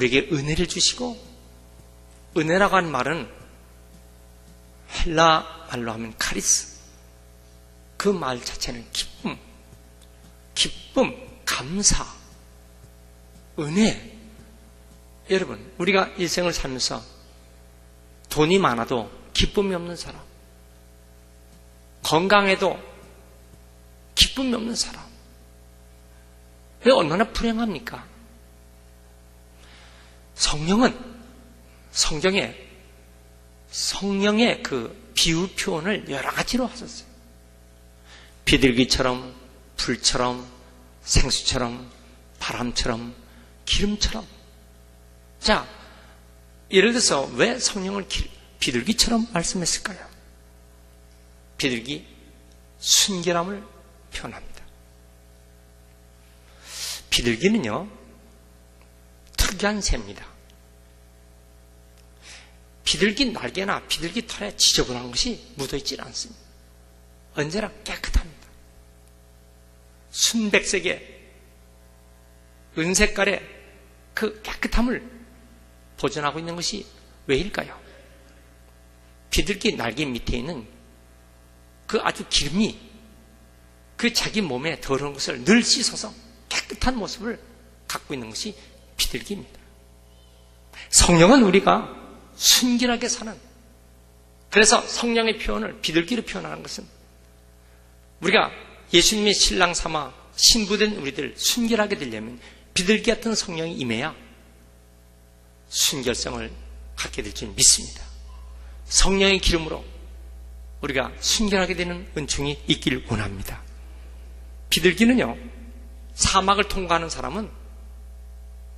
우리에게 은혜를 주시고, 은혜라고 하는 말은 헬라 말로 하면 카리스, 그 말 자체는 기쁨, 감사, 은혜. 여러분, 우리가 일생을 살면서 돈이 많아도 기쁨이 없는 사람, 건강해도 기쁨이 없는 사람, 왜 얼마나 불행합니까? 성령의 그 비유 표현을 여러 가지로 하셨어요. 비둘기처럼, 불처럼, 생수처럼, 바람처럼, 기름처럼. 자, 예를 들어서 왜 성령을 비둘기처럼 말씀했을까요? 비둘기, 순결함을 표현합니다. 비둘기는요, 특이한 새입니다. 비둘기 날개나 비둘기 털에 지저분한 것이 묻어있지 않습니다. 언제나 깨끗합니다. 순백색의 은색깔의 그 깨끗함을 보존하고 있는 것이 왜일까요? 비둘기 날개 밑에 있는 그 아주 기름이 그 자기 몸에 더러운 것을 늘 씻어서 깨끗한 모습을 갖고 있는 것이 비둘기입니다. 성령은 우리가 순결하게 사는, 그래서 성령의 표현을 비둘기로 표현하는 것은 우리가 예수님의 신랑 삼아 신부된 우리들 순결하게 되려면 비둘기 같은 성령이 임해야 순결성을 갖게 될 줄 믿습니다. 성령의 기름으로 우리가 순결하게 되는 은총이 있기를 원합니다. 비둘기는요, 사막을 통과하는 사람은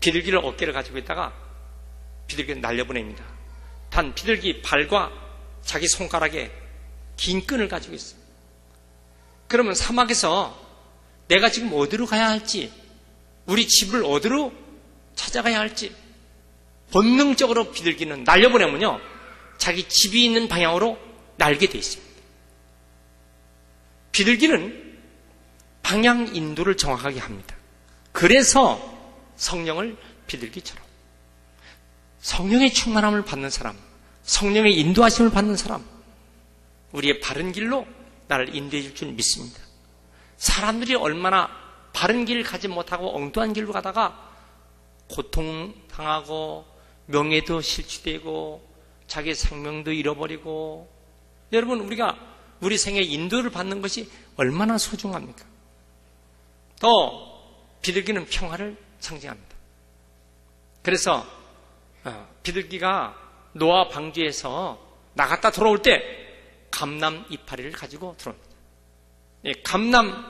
비둘기를 어깨를 가지고 있다가 비둘기를 날려보냅니다. 단 비둘기 발과 자기 손가락에 긴 끈을 가지고 있어요. 그러면 사막에서 내가 지금 어디로 가야 할지, 우리 집을 어디로 찾아가야 할지 본능적으로 비둘기는 날려보내면요, 자기 집이 있는 방향으로 날게 돼 있습니다. 비둘기는 방향 인도를 정확하게 합니다. 그래서 성령을 비둘기처럼, 성령의 충만함을 받는 사람, 성령의 인도하심을 받는 사람, 우리의 바른 길로 나를 인도해 줄 줄 믿습니다. 사람들이 얼마나 바른 길을 가지 못하고 엉뚱한 길로 가다가 고통당하고 명예도 실추되고 자기 생명도 잃어버리고, 여러분, 우리가 우리 생에 인도를 받는 것이 얼마나 소중합니까? 또 비둘기는 평화를 상징합니다. 그래서 비둘기가 노아 방주에서 나갔다 돌아올 때 감람 이파리를 가지고 들어옵니다. 감람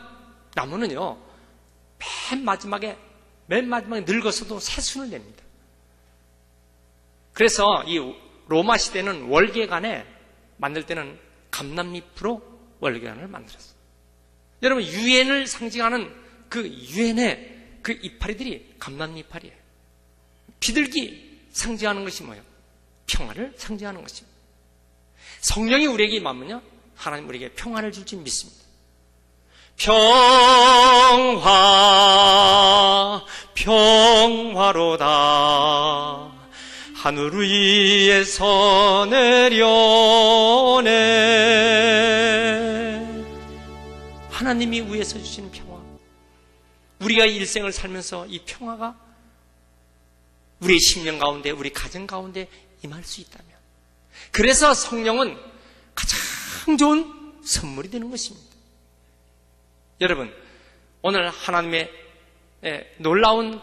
나무는요, 맨 마지막에 늙어서도 새순을 냅니다. 그래서 이 로마 시대는 월계관에 만들 때는 감람잎으로 월계관을 만들었어요. 여러분, 유엔을 상징하는 그 유엔의 그 이파리들이 감람잎이파리예요. 비둘기 상징하는 것이 뭐예요? 평화를 상징하는 것입니다. 성령이 우리에게 임하면요, 하나님 우리에게 평화를 줄 줄 믿습니다. 평화로다 하늘 위에서 내려오네. 하나님이 위에서 주시는 평화, 우리가 일생을 살면서 이 평화가 우리의 심령 가운데, 우리 가정 가운데 임할 수 있다면, 그래서 성령은 가장 좋은 선물이 되는 것입니다. 여러분, 오늘 하나님의 놀라운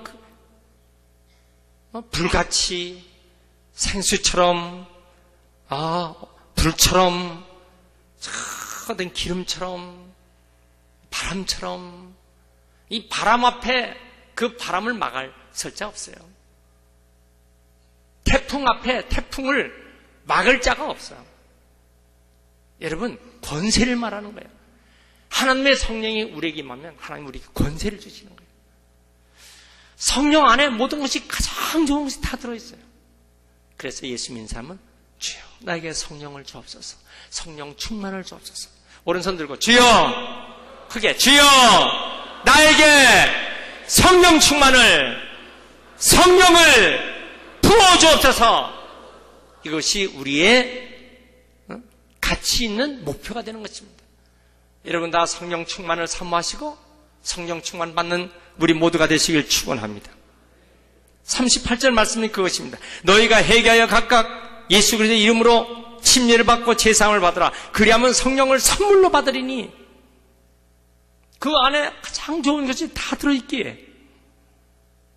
불같이 생수처럼, 불처럼, 어떤 기름처럼, 바람처럼, 이 바람 앞에 그 바람을 막을 설자 없어요. 태풍 앞에 태풍을 막을 자가 없어요. 여러분, 권세를 말하는 거예요. 하나님의 성령이 우리에게 임하면 하나님 우리에게 권세를 주시는 거예요. 성령 안에 모든 것이 가장 좋은 것이 다 들어있어요. 그래서 예수 믿는 사람은 주여 나에게 성령을 주옵소서, 성령 충만을 주옵소서. 오른손 들고 주여, 크게 주여 나에게 성령 충만을, 성령을 주옵소서. 이것이 우리의 가치 있는 목표가 되는 것입니다. 여러분 다 성령 충만을 사모하시고 성령 충만 받는 우리 모두가 되시길 축원합니다. 38절 말씀이 그것입니다. 너희가 회개하여 각각 예수 그리스도의 이름으로 침례를 받고 제사함을 받으라. 그리하면 성령을 선물로 받으리니. 그 안에 가장 좋은 것이 다 들어있기에.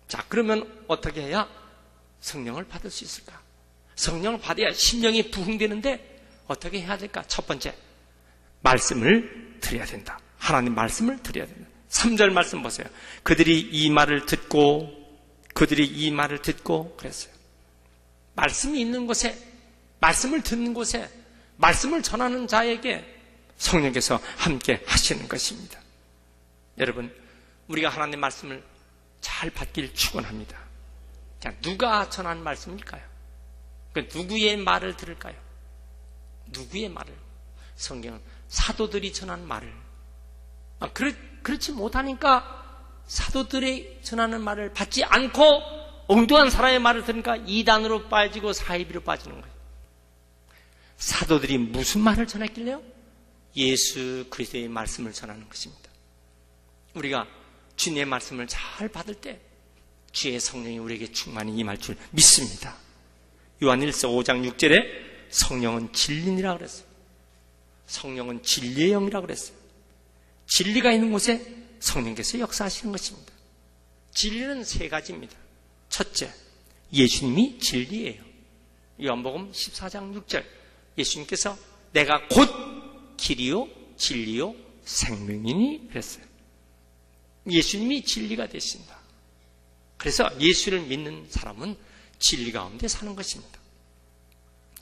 자, 그러면 어떻게 해야 성령을 받을 수 있을까? 성령을 받아야 심령이 부흥되는데 어떻게 해야 될까? 첫 번째, 말씀을 드려야 된다. 하나님 말씀을 드려야 된다. 3절 말씀 보세요. 그들이 이 말을 듣고 그랬어요. 말씀이 있는 곳에, 말씀을 듣는 곳에, 말씀을 전하는 자에게 성령께서 함께 하시는 것입니다. 여러분, 우리가 하나님 말씀을 잘 받길 축원합니다. 자, 누가 전하는 말씀일까요? 누구의 말을 들을까요? 누구의 말을? 성경은 사도들이 전하는 말을. 그렇지 못하니까 사도들이 전하는 말을 받지 않고 엉뚱한 사람의 말을 들으니까 이단으로 빠지고 사이비로 빠지는 거예요. 사도들이 무슨 말을 전했길래요? 예수 그리스도의 말씀을 전하는 것입니다. 우리가 주님의 말씀을 잘 받을 때 주의 성령이 우리에게 충만히 임할 줄 믿습니다. 요한일서 5장 6절에 성령은 진리니라 그랬어요. 성령은 진리의 영이라 그랬어요. 진리가 있는 곳에 성령께서 역사하시는 것입니다. 진리는 세 가지입니다. 첫째, 예수님이 진리예요. 요한복음 14장 6절, 예수님께서 내가 곧 길이요 진리요 생명이니 그랬어요. 예수님이 진리가 되신다. 그래서 예수를 믿는 사람은 진리 가운데 사는 것입니다.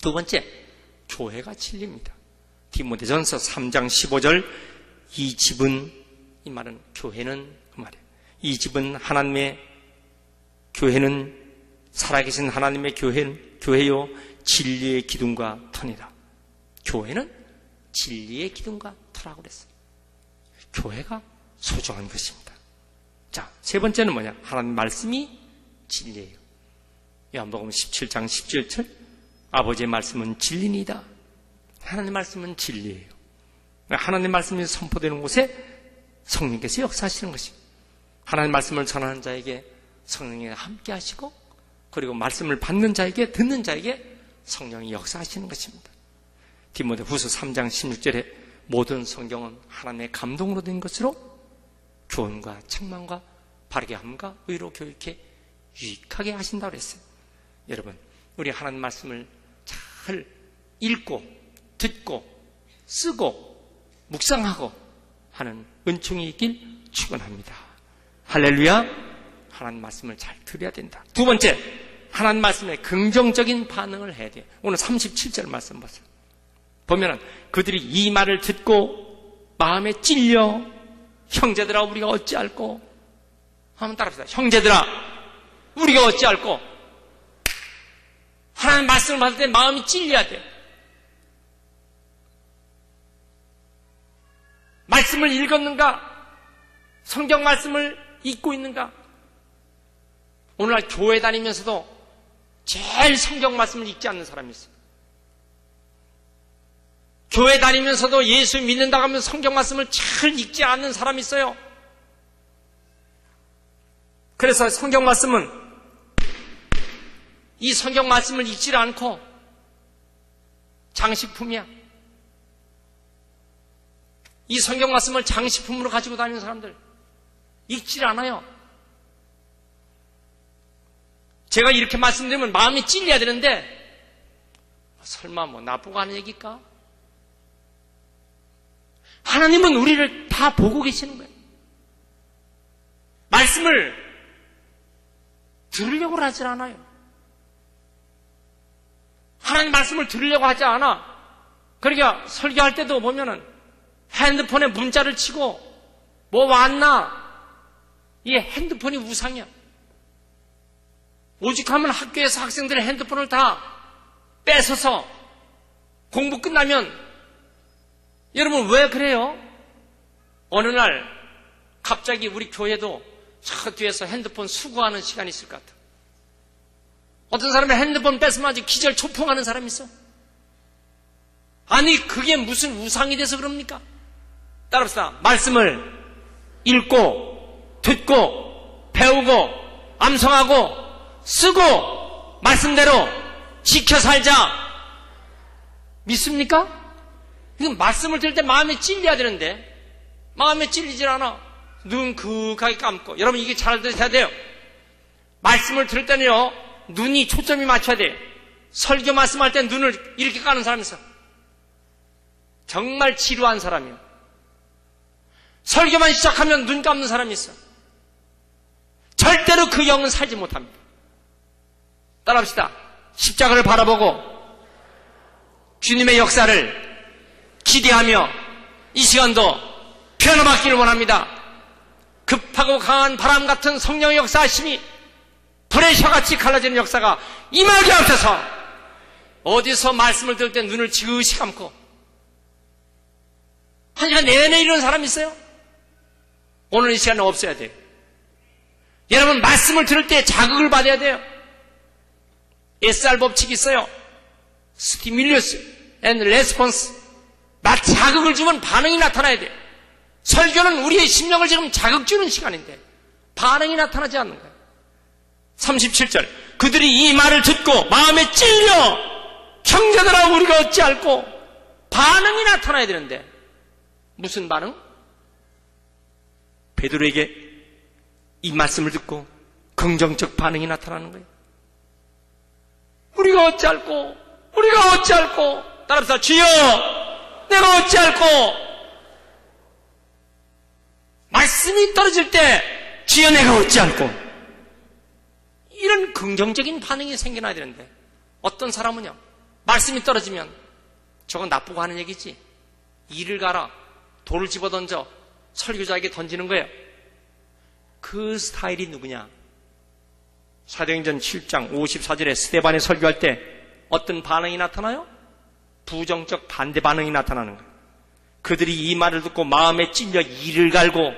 두 번째, 교회가 진리입니다. 디모데전서 3장 15절, 이 집은, 이 말은 교회는 그 말이에요. 이 집은 하나님의, 교회는 살아계신 하나님의 교회요 진리의 기둥과 터니라. 교회는 진리의 기둥과 터라고 그랬어요. 교회가 소중한 것입니다. 자, 세 번째는 뭐냐? 하나님 말씀이 진리예요. 요한복음 17장 17절, 아버지의 말씀은 진리니다. 하나님 말씀은 진리예요. 하나님 말씀이 선포되는 곳에 성령께서 역사하시는 것입니다. 하나님 말씀을 전하는 자에게 성령이 함께 하시고, 그리고 말씀을 받는 자에게, 듣는 자에게 성령이 역사하시는 것입니다. 디모데후서 3장 16절에 모든 성경은 하나님의 감동으로 된 것으로 교훈과 책망과 바르게 함과 의로 교육해 유익하게 하신다고 그랬어요. 여러분, 우리 하나님 말씀을 잘 읽고 듣고 쓰고 묵상하고 하는 은총이 있길 축원합니다. 할렐루야. 하나님 말씀을 잘 들어야 된다. 두 번째, 하나님 말씀에 긍정적인 반응을 해야 돼요. 오늘 37절 말씀 보세요. 보면은 그들이 이 말을 듣고 마음에 찔려 형제들아 우리가 어찌할꼬? 한번 따라합시다. 형제들아 우리가 어찌할꼬? 하나님 말씀을 받을 때 마음이 찔려야 돼요. 말씀을 읽었는가? 성경 말씀을 읽고 있는가? 오늘날 교회 다니면서도 제일 성경 말씀을 읽지 않는 사람이 있어요. 교회 다니면서도 예수 믿는다고 하면 성경 말씀을 잘 읽지 않는 사람이 있어요. 그래서 성경 말씀은 이 성경 말씀을 읽지 않고 장식품이야. 이 성경 말씀을 장식품으로 가지고 다니는 사람들 읽지 않아요. 제가 이렇게 말씀드리면 마음이 찔려야 되는데 설마 뭐 나쁘고 하는 얘기일까? 하나님은 우리를 다 보고 계시는 거예요. 말씀을 들으려고 하지 않아요. 하나님 말씀을 들으려고 하지 않아. 그러니까 설교할 때도 보면은 핸드폰에 문자를 치고 뭐 왔나? 이 핸드폰이 우상이야. 오직하면 학교에서 학생들의 핸드폰을 다 뺏어서 공부 끝나면 여러분 왜 그래요? 어느 날 갑자기 우리 교회도 저 뒤에서 핸드폰 수거하는 시간이 있을 것 같아. 어떤 사람이 핸드폰 뺏으면 아주 기절 초풍하는 사람이 있어. 아니 그게 무슨 우상이 돼서 그럽니까? 따라합시다. 말씀을 읽고 듣고 배우고 암송하고 쓰고 말씀대로 지켜 살자. 믿습니까? 이건 말씀을 들을 때 마음에 찔려야 되는데 마음에 찔리질 않아. 눈 그윽하게 감고. 여러분 이게 잘 들으셔야 돼요. 말씀을 들을 때는요 눈이 초점이 맞춰야 돼요. 설교 말씀할 때 눈을 이렇게 까는 사람이 있어. 정말 지루한 사람이요. 설교만 시작하면 눈 감는 사람이 있어. 절대로 그 영은 살지 못합니다. 따라합시다. 십자가를 바라보고 주님의 역사를 기대하며 이 시간도 변화받기를 원합니다. 급하고 강한 바람 같은 성령의 역사하심이 불의 혀같이 갈라지는 역사가 임하게 하옵소서. 어디서 말씀을 들을 때 눈을 지그시 감고 한 시간 내내 이런 사람이 있어요? 오늘 이 시간은 없어야 돼요. 여러분 말씀을 들을 때 자극을 받아야 돼요. SR 법칙이 있어요. Stimulus and Response. 자극을 주면 반응이 나타나야 돼요. 설교는 우리의 심령을 지금 자극 주는 시간인데 반응이 나타나지 않는 거예요. 37절 그들이 이 말을 듣고 마음에 찔려 형제들아 우리가 어찌할꼬. 반응이 나타나야 되는데 무슨 반응? 베드로에게 이 말씀을 듣고 긍정적 반응이 나타나는 거예요. 우리가 어찌할꼬. 우리가 어찌할꼬. 따라합시다. 주여 내가 어찌할꼬. 말씀이 떨어질 때 주여 내가 어찌할꼬. 이런 긍정적인 반응이 생겨나야 되는데 어떤 사람은요 말씀이 떨어지면 저건 나쁘고 하는 얘기지. 이를 가라 돌을 집어던져 설교자에게 던지는 거예요. 그 스타일이 누구냐? 사도행전 7장 54절에 스데반이 설교할 때 어떤 반응이 나타나요? 부정적 반대 반응이 나타나는 거예요. 그들이 이 말을 듣고 마음에 찔려 이를 갈고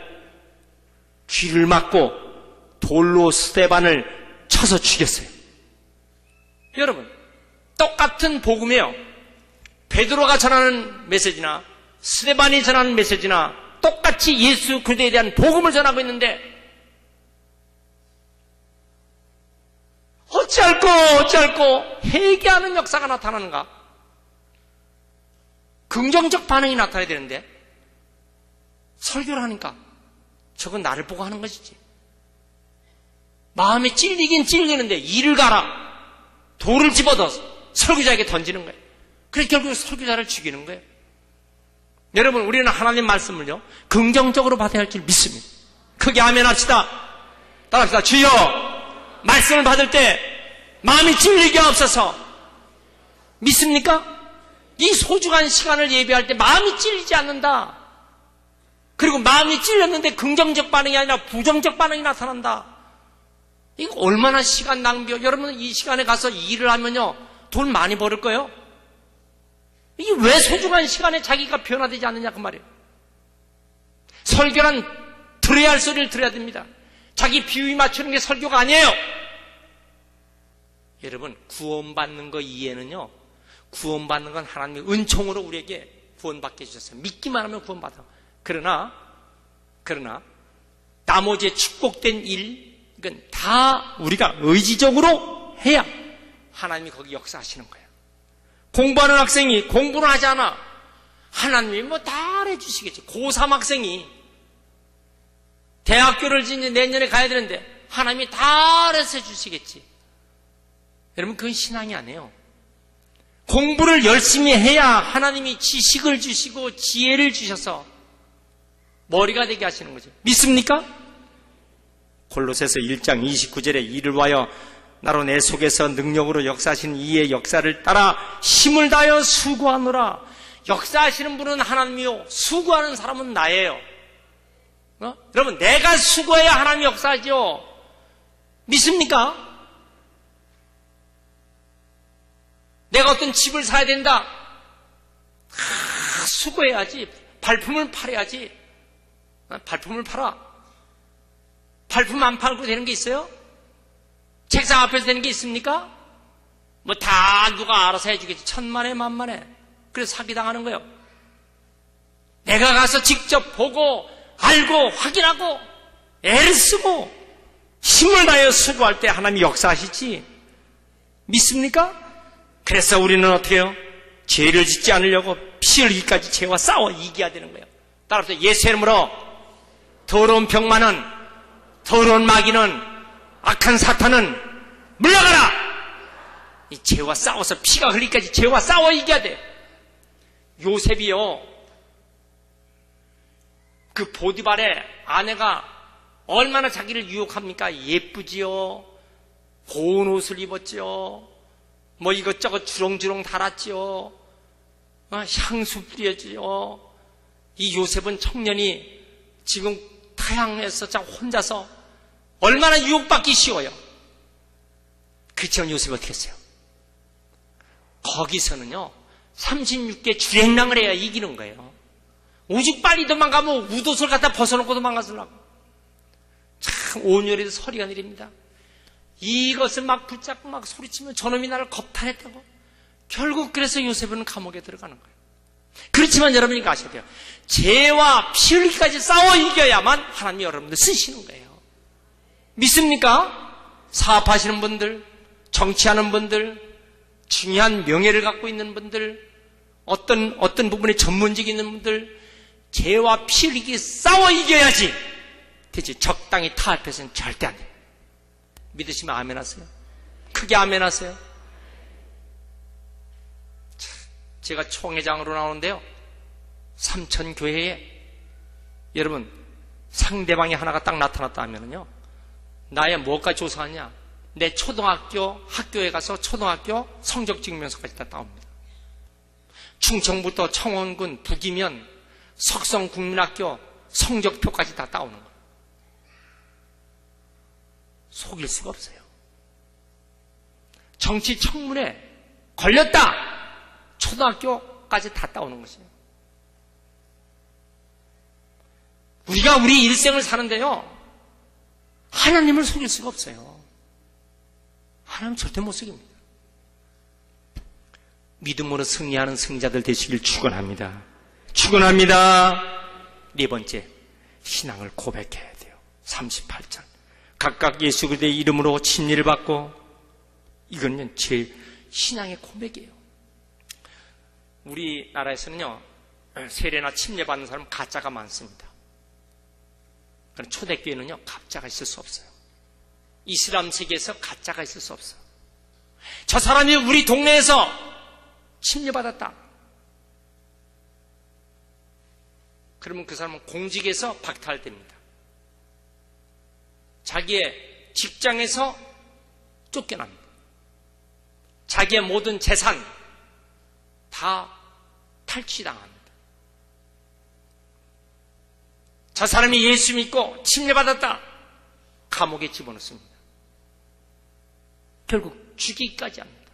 귀를 막고 돌로 스데반을 쳐서 죽였어요. 여러분 똑같은 복음이에요. 베드로가 전하는 메시지나 스데반이 전하는 메시지나 똑같이 예수 그리스도에 대한 복음을 전하고 있는데 어찌할꼬 회개하는 역사가 나타나는가? 긍정적 반응이 나타나야 되는데 설교를 하니까 저건 나를 보고 하는 것이지. 마음에 찔리긴 찔리는데 이를 가라 돌을 집어넣어 설교자에게 던지는 거예요. 그래서 결국 설교자를 죽이는 거예요. 여러분 우리는 하나님 말씀을요 긍정적으로 받아야 할 줄 믿습니다. 크게 아멘 합시다. 따라합시다. 주여 말씀을 받을 때 마음이 찔리게 없어서. 믿습니까? 이 소중한 시간을 예배할 때 마음이 찔리지 않는다. 그리고 마음이 찔렸는데 긍정적 반응이 아니라 부정적 반응이 나타난다. 이거 얼마나 시간 낭비요. 여러분 이 시간에 가서 일을 하면요 돈 많이 벌을 거예요. 이게 왜 소중한 시간에 자기가 변화되지 않느냐 그 말이에요. 설교란 들어야 할 소리를 들어야 됩니다. 자기 비위 맞추는 게 설교가 아니에요. 여러분 구원받는 거 이해는요 구원받는 건 하나님의 은총으로 우리에게 구원받게 해주셨어요. 믿기만 하면 구원받아. 그러나 나머지 축복된 일 이건 다 우리가 의지적으로 해야 하나님이 거기 역사하시는 거예요. 공부하는 학생이 공부는 하지 않아. 하나님이 뭐 다 해주시겠지. 고3 학생이 대학교를 이제 내년에 가야 되는데 하나님이 다 알아서 해주시겠지. 여러분 그건 신앙이 아니에요. 공부를 열심히 해야 하나님이 지식을 주시고 지혜를 주셔서 머리가 되게 하시는 거죠. 믿습니까? 골로새서 1장 29절에 이를 위하여 나로 내 속에서 능력으로 역사하신 이의 역사를 따라 힘을 다하여 수고하노라. 역사하시는 분은 하나님이요 수고하는 사람은 나예요. 여러분 내가 수고해야 하나님이 역사하죠. 믿습니까? 내가 어떤 집을 사야 된다. 수고해야지. 발품을 팔아야지. 발품을 팔아. 발품 안 팔고 되는 게 있어요? 책상 앞에서 되는 게 있습니까? 뭐 다 누가 알아서 해주겠지. 천만에 만만에. 그래서 사기당하는 거예요. 내가 가서 직접 보고 알고 확인하고 애를 쓰고 힘을 다하여 수고할 때 하나님이 역사하시지. 믿습니까? 그래서 우리는 어떻게 해요? 죄를 짓지 않으려고 피 흘리기까지 죄와 싸워 이겨야 되는 거예요. 따라서 예수의 이름으로 더러운 병만은, 더러운 마귀는, 악한 사탄은 물러가라! 이 죄와 싸워서 피가 흘리기까지 죄와 싸워 이겨야 돼요. 요셉이요, 그 보디발의 아내가 얼마나 자기를 유혹합니까? 예쁘지요, 고운 옷을 입었지요, 뭐 이것저것 주렁주렁 달았지요, 향수 뿌렸지요. 이 요셉은 청년이 지금 타향에서 혼자서 얼마나 유혹받기 쉬워요. 그렇지만 요셉이 어떻게 했어요? 거기서는요 36개 주행랑을 해야 이기는 거예요. 오직 빨리 도망가면 웃옷을 갖다 벗어놓고 도망가서라고. 참 온열에도 서리가 내립니다. 이것을 막 붙잡고 막 소리치면 저놈이 나를 겁탈했다고. 결국 그래서 요셉은 감옥에 들어가는 거예요. 그렇지만 여러분이 아셔야 돼요. 죄와 피 흘리기까지 싸워 이겨야만 하나님이 여러분들 쓰시는 거예요. 믿습니까? 사업하시는 분들, 정치하는 분들, 중요한 명예를 갖고 있는 분들, 어떤 부분에 전문직이 있는 분들, 죄와 피 흘리기 싸워 이겨야지. 대체 적당히 타협해서는 절대 안 돼요. 믿으시면 아멘 하세요. 크게 아멘 하세요. 제가 총회장으로 나오는데요, 삼천교회에 여러분 상대방이 하나가 딱 나타났다 하면은요, 나의 뭐가 조사하냐? 내 초등학교 학교에 가서 초등학교 성적 증명서까지 다 따옵니다. 충청부터 청원군 북이면 석성국민학교 성적표까지 다 따오는 거예요. 속일 수가 없어요. 정치 청문회 걸렸다! 초등학교까지 다 따오는 것이에요. 우리가 우리 일생을 사는데요, 하나님을 속일 수가 없어요. 하나님 절대 못 속입니다. 믿음으로 승리하는 승자들 되시길 축원합니다. 축원합니다. 네 번째, 신앙을 고백해야 돼요. 38절. 각각 예수 그리스도의 이름으로 진리를 받고, 이거는 제 신앙의 고백이에요. 우리나라에서는요, 세례나 침례받는 사람 가짜가 많습니다. 그런데 초대교회는요, 가짜가 있을 수 없어요. 이슬람 세계에서 가짜가 있을 수 없어요. 저 사람이 우리 동네에서 침례받았다. 그러면 그 사람은 공직에서 박탈됩니다. 자기의 직장에서 쫓겨납니다. 자기의 모든 재산 다 탈취당합니다. 저 사람이 예수 믿고 침례받았다. 감옥에 집어넣습니다. 결국 죽이기까지 합니다.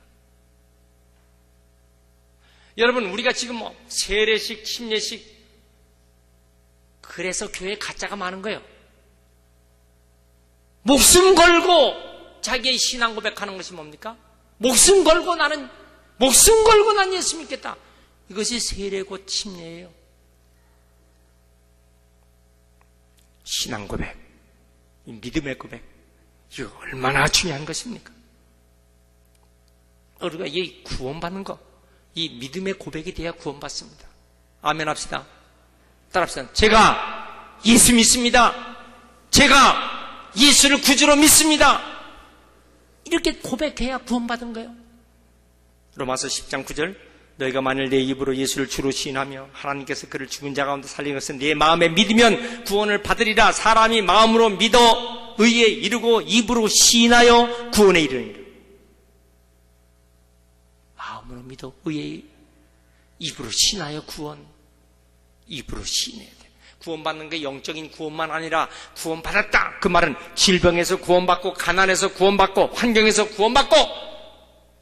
여러분, 우리가 지금 뭐 세례식, 침례식, 그래서 교회에 가짜가 많은 거예요. 목숨 걸고 자기의 신앙 고백하는 것이 뭡니까? 목숨 걸고 난 예수 믿겠다. 이것이 세례고 침례예요. 신앙 고백, 믿음의 고백, 이거 얼마나 중요한 것입니까? 우리가 이 구원받는 거, 이 믿음의 고백이 돼야 구원받습니다. 아멘 합시다. 따라합시다. 제가 예수 믿습니다. 제가 예수를 구주로 믿습니다. 이렇게 고백해야 구원받은 거예요. 로마서 10장 9절. 너희가 만일 내 입으로 예수를 주로 시인하며 하나님께서 그를 죽은 자 가운데 살린 것은 네 마음에 믿으면 구원을 받으리라. 사람이 마음으로 믿어 의에 이르고 입으로 시인하여 구원에 이르느니라. 마음으로 믿어 의에 입으로 시인하여 구원, 입으로 시인해야 돼. 구원받는 게 영적인 구원만 아니라 구원받았다. 그 말은 질병에서 구원받고, 가난에서 구원받고, 환경에서 구원받고,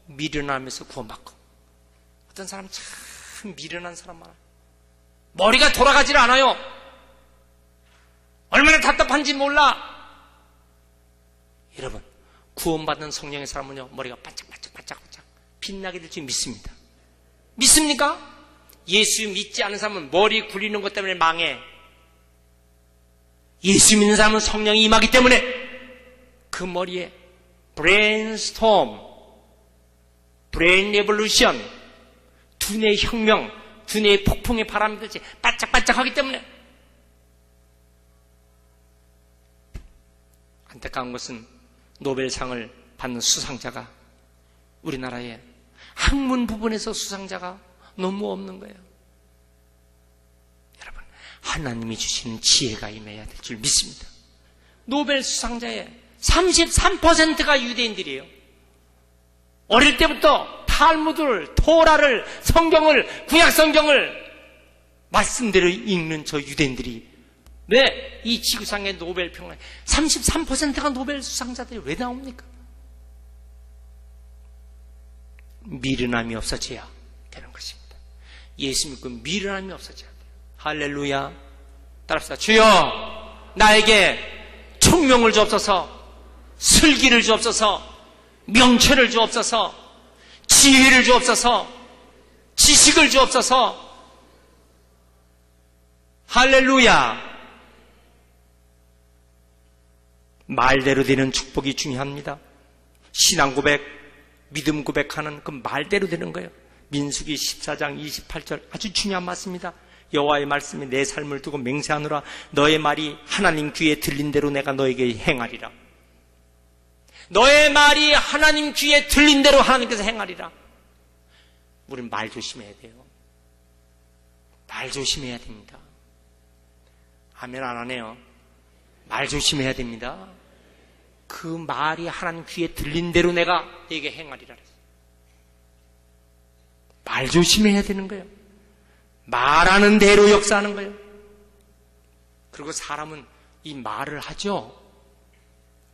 미련함에서 구원받고. 어떤 사람 참 미련한 사람 많아요. 머리가 돌아가질 않아요. 얼마나 답답한지 몰라. 여러분, 구원받는 성령의 사람은요, 머리가 반짝반짝. 빛나게 될 줄 믿습니다. 믿습니까? 예수 믿지 않은 사람은 머리 굴리는 것 때문에 망해. 예수 믿는 사람은 성령이 임하기 때문에 그 머리에 브레인스톰, 브레인 레볼루션, 두뇌 혁명, 두뇌의 폭풍의 바람이 들지 반짝반짝하기 때문에. 안타까운 것은 노벨상을 받는 수상자가 우리나라에 학문 부분에서 수상자가 너무 없는 거예요. 여러분, 하나님이 주시는 지혜가 임해야 될 줄 믿습니다. 노벨 수상자의 33%가 유대인들이에요. 어릴 때부터 탈무드를, 토라를, 성경을, 구약성경을 말씀대로 읽는 저 유대인들이 왜 이 지구상의 노벨 평화에 33%가 노벨 수상자들이 왜 나옵니까? 미련함이 없어져야 되는 것입니다. 예수 믿고 미련함이 없어져야 돼요. 할렐루야. 따라합시다. 주여, 나에게 총명을 주옵소서, 슬기를 주옵소서, 명철을 주옵소서, 지혜를 주옵소서, 지식을 주옵소서. 할렐루야. 말대로 되는 축복이 중요합니다. 신앙 고백, 믿음 고백하는 그 말대로 되는 거예요. 민수기 14장 28절 아주 중요한 말씀입니다. 여호와의 말씀이 내 삶을 두고 맹세하노라. 너의 말이 하나님 귀에 들린 대로 내가 너에게 행하리라. 너의 말이 하나님 귀에 들린 대로 하나님께서 행하리라. 우리는 말 조심해야 돼요. 말 조심해야 됩니다. 아멘 안 하네요. 말 조심해야 됩니다. 그 말이 하나님 귀에 들린 대로 내가 너에게 행하리라. 말 조심해야 되는 거예요. 말하는 대로 역사하는 거예요. 그리고 사람은 이 말을 하죠.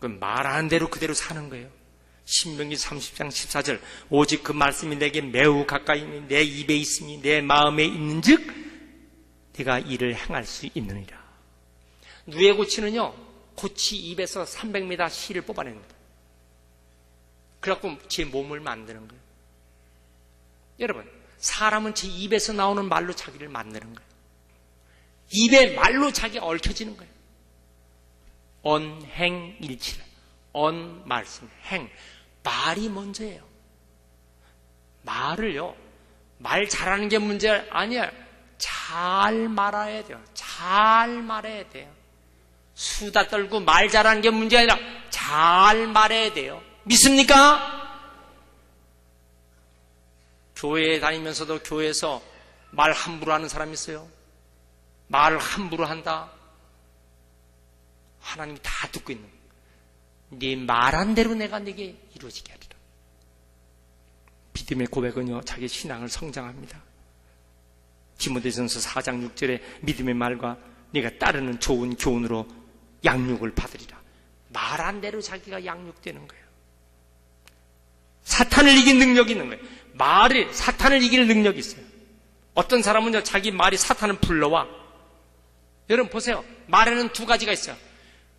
그 말하는 대로 그대로 사는 거예요. 신명기 30장 14절 오직 그 말씀이 내게 매우 가까이 있니 내 입에 있으니 내 마음에 있는즉 네가 이를 행할 수 있느니라. 누에 고치는요, 고치 입에서 300m 씨를 뽑아냅니다. 그래갖고 제 몸을 만드는 거예요. 여러분, 사람은 제 입에서 나오는 말로 자기를 만드는 거예요. 입에 말로 자기가 얽혀지는 거예요. 언행일치라. 언 말씀, 행. 말이 먼저예요. 말을요, 말 잘하는 게 문제 아니에요. 잘 말해야 돼요. 잘 말해야 돼요. 수다 떨고 말 잘하는 게 문제 아니라 잘 말해야 돼요. 믿습니까? 교회에 다니면서도 교회에서 말 함부로 하는 사람이 있어요. 말을 함부로 한다. 하나님이 다 듣고 있는 거예요. 네 말한 대로 내가 네게 이루어지게 하리라. 믿음의 고백은요, 자기 신앙을 성장합니다. 디모데전서 4장 6절에 믿음의 말과 네가 따르는 좋은 교훈으로 양육을 받으리라. 말한 대로 자기가 양육되는 거예요. 사탄을 이긴 능력이 있는 거예요. 말이 사탄을 이길 능력이 있어요. 어떤 사람은요, 자기 말이 사탄을 불러와. 여러분 보세요. 말에는 두 가지가 있어요.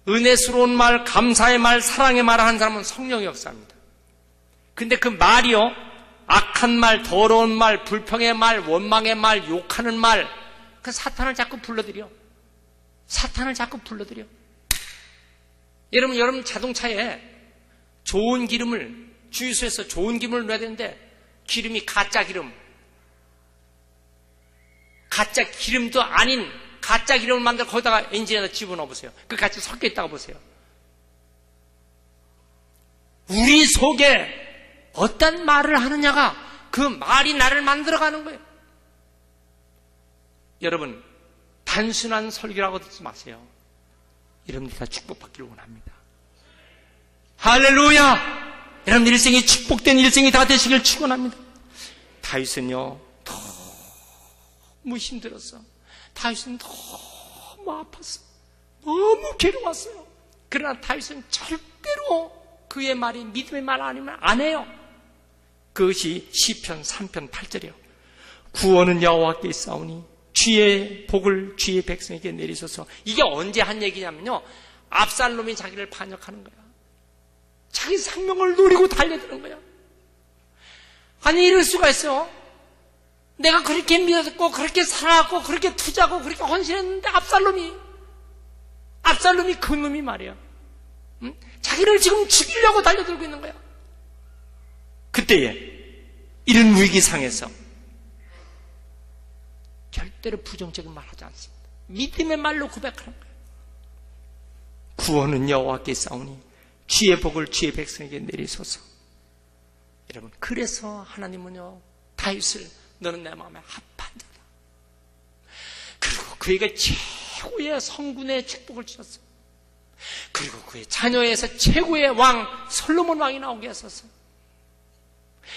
은혜스러운 말, 감사의 말, 사랑의 말을 하는 사람은 성령의 역사입니다. 근데 그 말이요, 악한 말, 더러운 말, 불평의 말, 원망의 말, 욕하는 말, 그 사탄을 자꾸 불러들여. 사탄을 자꾸 불러들여. 여러분 자동차에 좋은 기름을, 주유소에서 좋은 기름을 넣어야 되는데 기름이 가짜 기름, 가짜 기름도 아닌 가짜 기름을 만들어 거기다가 엔진에다 집어넣어 보세요. 그 같이 섞여 있다가 보세요. 우리 속에 어떤 말을 하느냐가 그 말이 나를 만들어가는 거예요. 여러분, 단순한 설교라고 듣지 마세요. 여러분들이 다 축복받기를 원합니다. 할렐루야! 여러분들 일생이 축복된 일생이 다 되시길 축원합니다. 다윗은요, 너무 힘들었어. 다윗은 너무 아팠어. 너무 괴로웠어요. 그러나 다윗은 절대로 그의 말이 믿음의 말 아니면 안 해요. 그것이 시편 3편 8절이에요. 구원은 여호와께 있사오니 주의 복을 주의 백성에게 내리소서. 이게 언제 한 얘기냐면요, 압살롬이 자기를 반역하는 거야. 자기 생명을 노리고 달려드는 거야. 아니, 이럴 수가 있어. 내가 그렇게 믿었고, 그렇게 살아왔고, 그렇게 투자하고, 그렇게 헌신했는데, 압살롬이 그 놈이 말이야. 응? 자기를 지금 죽이려고 달려들고 있는 거야. 그때에, 이런 위기상에서, 절대로 부정적인 말 하지 않습니다. 믿음의 말로 고백하는 거예요. 구원은 여호와께 싸우니, 주의 복을 주의 백성에게 내리소서. 여러분, 그래서 하나님은요, 다윗을 너는 내 마음에 합한 자다. 그리고 그에게 최고의 성군의 축복을 주셨어요. 그리고 그의 자녀에서 최고의 왕 솔로몬 왕이 나오게 하소서.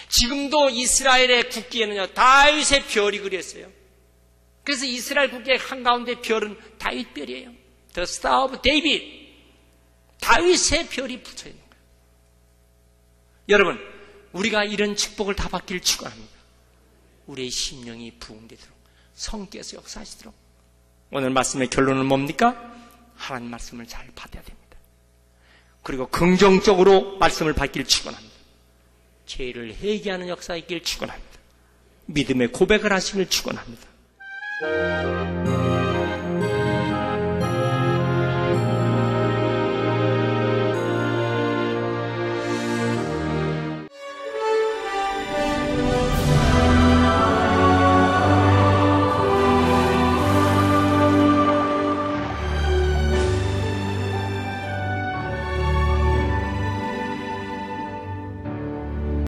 지금도 이스라엘의 국기에는요, 다윗의 별이 그렸어요. 그래서 이스라엘 국기의 한가운데 별은 다윗 별이에요. The Star of David. 다윗의 별이 붙어 있는 거예요. 여러분, 우리가 이런 축복을 다 받기를 축원합니다. 우리의 심령이 부흥되도록, 성께서 역사하시도록. 오늘 말씀의 결론은 뭡니까? 하나님 말씀을 잘 받아야 됩니다. 그리고 긍정적으로 말씀을 받기를 축원합니다. 죄를 회개하는 역사 있기를 축원합니다. 믿음의 고백을 하시기를 축원합니다.